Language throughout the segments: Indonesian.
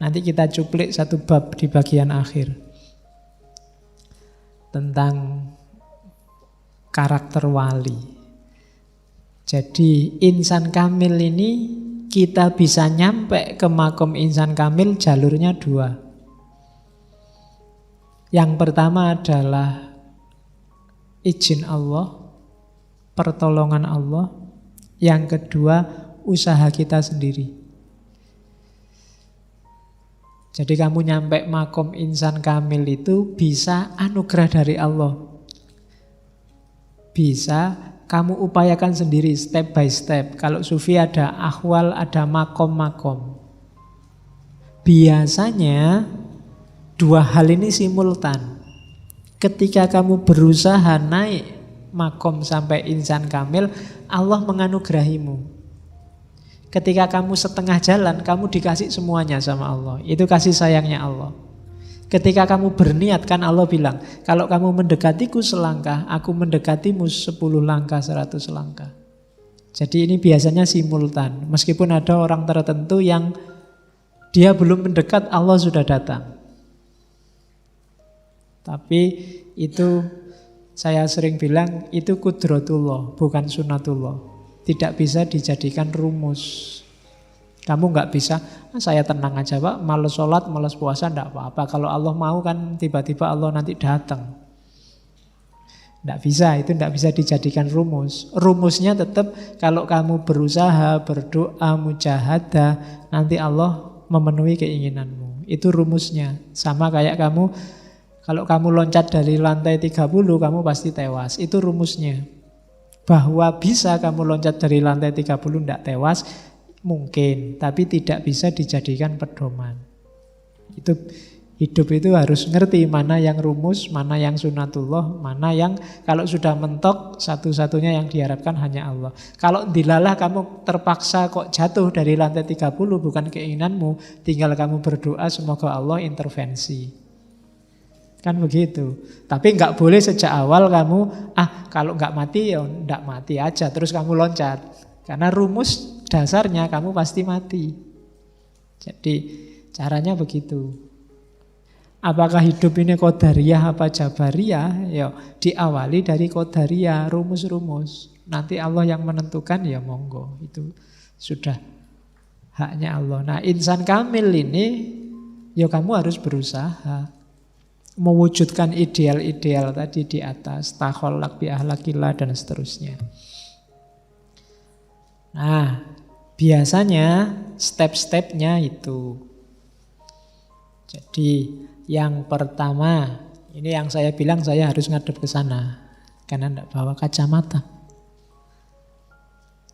Nanti kita cuplik satu bab di bagian akhir tentang karakter wali. Jadi insan kamil ini kita bisa nyampe ke makom insan kamil jalurnya dua. Yang pertama adalah izin Allah, pertolongan Allah. Yang kedua usaha kita sendiri. Jadi kamu nyampe makom insan kamil itu bisa anugerah dari Allah. Bisa kamu upayakan sendiri step by step. Kalau sufi ada ahwal, ada makom-makom. Biasanya dua hal ini simultan. Ketika kamu berusaha naik makom sampai insan kamil, Allah menganugerahimu. Ketika kamu setengah jalan, kamu dikasih semuanya sama Allah. Itu kasih sayangnya Allah. Ketika kamu berniat, kan Allah bilang, kalau kamu mendekatiku selangkah, aku mendekatimu 10 langkah, 100 langkah. Jadi ini biasanya simultan. Meskipun ada orang tertentu yang dia belum mendekat, Allah sudah datang. Tapi itu saya sering bilang, itu kudratullah, bukan sunatullah. Tidak bisa dijadikan rumus. Kamu nggak bisa, saya tenang aja Pak, malas sholat, malas puasa, enggak apa-apa. Kalau Allah mau kan tiba-tiba Allah nanti datang. Enggak bisa, itu enggak bisa dijadikan rumus. Rumusnya tetap kalau kamu berusaha, berdoa, mujahadah, nanti Allah memenuhi keinginanmu. Itu rumusnya. Sama kayak kamu, kalau kamu loncat dari lantai 30, kamu pasti tewas. Itu rumusnya. Bahwa bisa kamu loncat dari lantai 30 tidak tewas, mungkin, tapi tidak bisa dijadikan pedoman. Itu hidup itu harus ngerti mana yang rumus, mana yang sunatullah, mana yang kalau sudah mentok satu-satunya yang diharapkan hanya Allah. Kalau dilalah kamu terpaksa kok jatuh dari lantai 30 bukan keinginanmu, tinggal kamu berdoa semoga Allah intervensi. Kan begitu. Tapi nggak boleh sejak awal kamu, kalau nggak mati ya nggak mati aja, terus kamu loncat. Karena rumus dasarnya kamu pasti mati. Jadi caranya begitu. Apakah hidup ini qadariyah apa jabariyah? Ya diawali dari qadariyah, rumus-rumus. Nanti Allah yang menentukan, ya monggo. Itu sudah haknya Allah. Nah insan kamil ini, ya kamu harus berusaha mewujudkan ideal-ideal tadi di atas, takholak bi ahlakillah dan seterusnya. Nah, biasanya step-stepnya itu. Jadi yang pertama, ini yang saya bilang saya harus ngadep ke sana karena tidak bawa kacamata.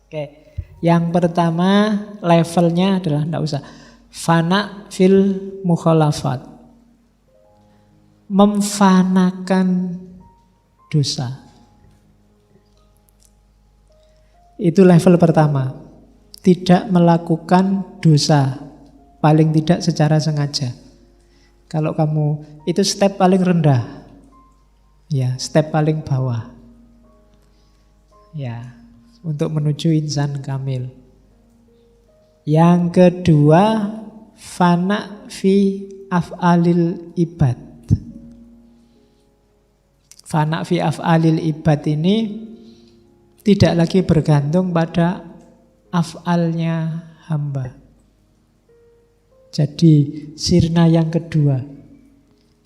Oke, yang pertama levelnya adalah tidak usah fana fil mukhalafat. Memfanakan dosa. Itu level pertama. Tidak melakukan dosa, paling tidak secara sengaja. Kalau kamu, itu step paling rendah. Ya, step paling bawah. Ya, untuk menuju insan kamil. Yang kedua, fana fi af'alil ibad. Fana fi af'alil ibad ini tidak lagi bergantung pada af'alnya hamba. Jadi sirna yang kedua,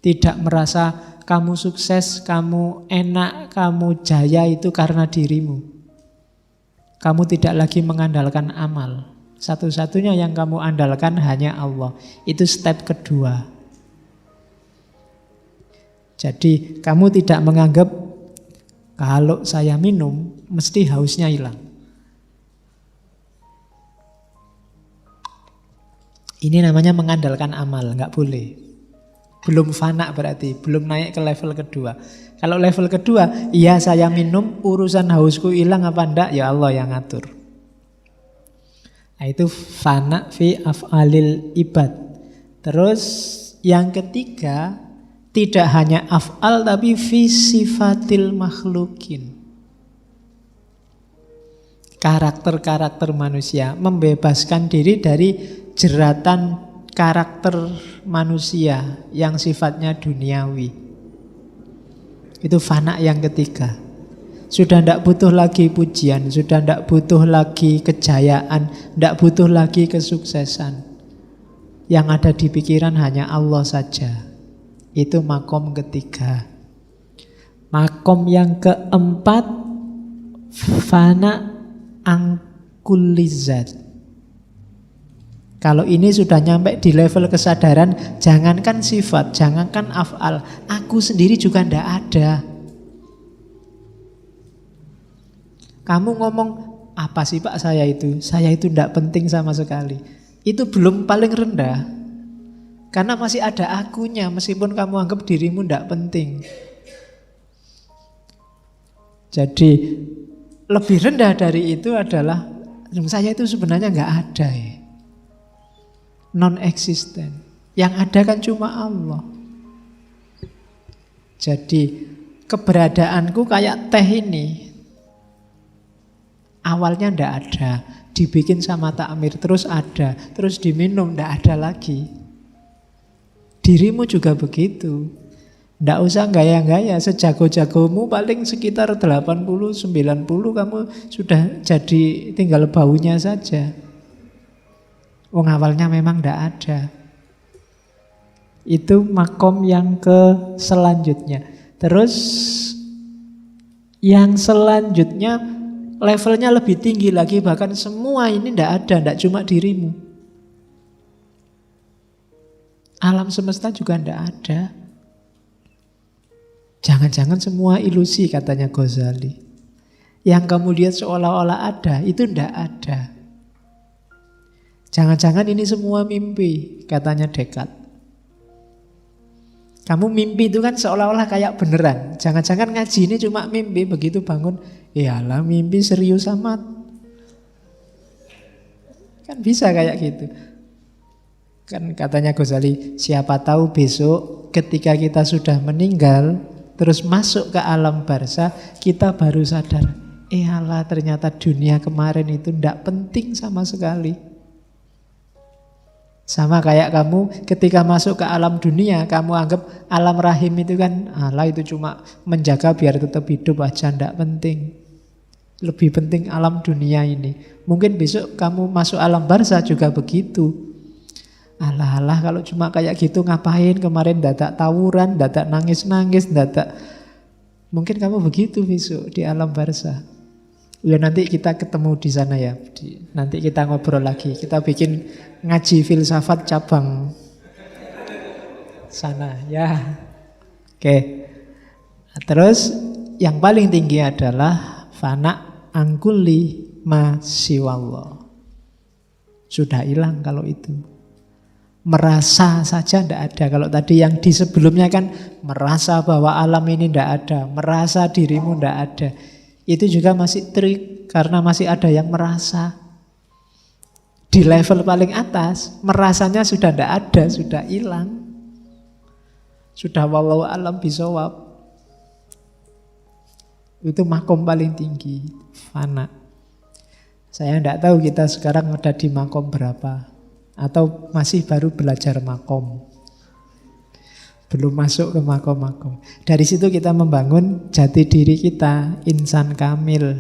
tidak merasa kamu sukses, kamu enak, kamu jaya itu karena dirimu. Kamu tidak lagi mengandalkan amal. Satu-satunya yang kamu andalkan hanya Allah. Itu step kedua. Jadi kamu tidak menganggap kalau saya minum mesti hausnya hilang. Ini namanya mengandalkan amal, nggak boleh. Belum fana berarti, belum naik ke level kedua. Kalau level kedua, iya saya minum, urusan hausku hilang apa enggak, ya Allah yang ngatur. Nah itu fana fi af'alil ibad. Terus yang ketiga, tidak hanya af'al tapi fi sifatil makhlukin. Karakter-karakter manusia, membebaskan diri dari jeratan karakter manusia yang sifatnya duniawi. Itu fana yang ketiga. Sudah tidak butuh lagi pujian, sudah tidak butuh lagi kejayaan, tidak butuh lagi kesuksesan. Yang ada di pikiran hanya Allah saja. Itu makom ketiga. Makom yang keempat, fana angkulizat. Kalau ini sudah nyampe di level kesadaran, jangankan sifat, jangankan af'al, aku sendiri juga tidak ada. Kamu ngomong, apa sih Pak saya itu? Saya itu tidak penting sama sekali. Itu belum paling rendah. Karena masih ada akunya, meskipun kamu anggap dirimu tidak penting. Jadi lebih rendah dari itu adalah, saya itu sebenarnya nggak ada ya. Non-existent. Yang ada kan cuma Allah. Jadi keberadaanku kayak teh ini. Awalnya ndak ada, dibikin sama takmir terus ada, terus diminum ndak ada lagi. Dirimu juga begitu. Ndak usah gaya-gaya, sejago-jagomu paling sekitar 80-90 kamu sudah jadi tinggal baunya saja. Wong awalnya memang ndak ada. Itu makom yang ke selanjutnya. Terus yang selanjutnya levelnya lebih tinggi lagi, bahkan semua ini tidak cuma dirimu. Alam semesta juga tidak ada. Jangan-jangan semua ilusi katanya Ghazali. Yang kamu lihat seolah-olah ada, itu tidak ada. Jangan-jangan ini semua mimpi, katanya Descartes. Kamu mimpi itu kan seolah-olah kayak beneran. Jangan-jangan ngaji ini cuma mimpi, begitu bangun, iyalah mimpi serius amat. Kan bisa kayak gitu. Kan katanya Ghazali, siapa tahu besok ketika kita sudah meninggal, terus masuk ke alam barzah, kita baru sadar, iyalah ternyata dunia kemarin itu tidak penting sama sekali. Sama kayak kamu ketika masuk ke alam dunia, kamu anggap alam rahim itu kan, Allah itu cuma menjaga biar tetap hidup aja, tidak penting. Lebih penting alam dunia ini. Mungkin besok kamu masuk alam barzah juga begitu. Alah kalau cuma kayak gitu ngapain kemarin dadak tawuran, dadak nangis-nangis, dadak. Mungkin kamu begitu besok di alam barzah. Ya nanti kita ketemu di sana ya. Nanti kita ngobrol lagi. Kita bikin ngaji filsafat cabang sana ya. Oke. Terus yang paling tinggi adalah fana angkuli ma siwallah. Sudah hilang kalau itu. Merasa saja tidak ada. Kalau tadi yang di sebelumnya kan merasa bahwa alam ini tidak ada, merasa dirimu tidak ada. Itu juga masih trik karena masih ada yang merasa. Di level paling atas, merasanya sudah tidak ada, sudah hilang. Sudah wallahu alam bisawab. Itu makom paling tinggi, fana. Saya tidak tahu kita sekarang ada di makom berapa. Atau masih baru belajar makom. Belum masuk ke makom-makom. Dari situ kita membangun jati diri kita, insan kamil.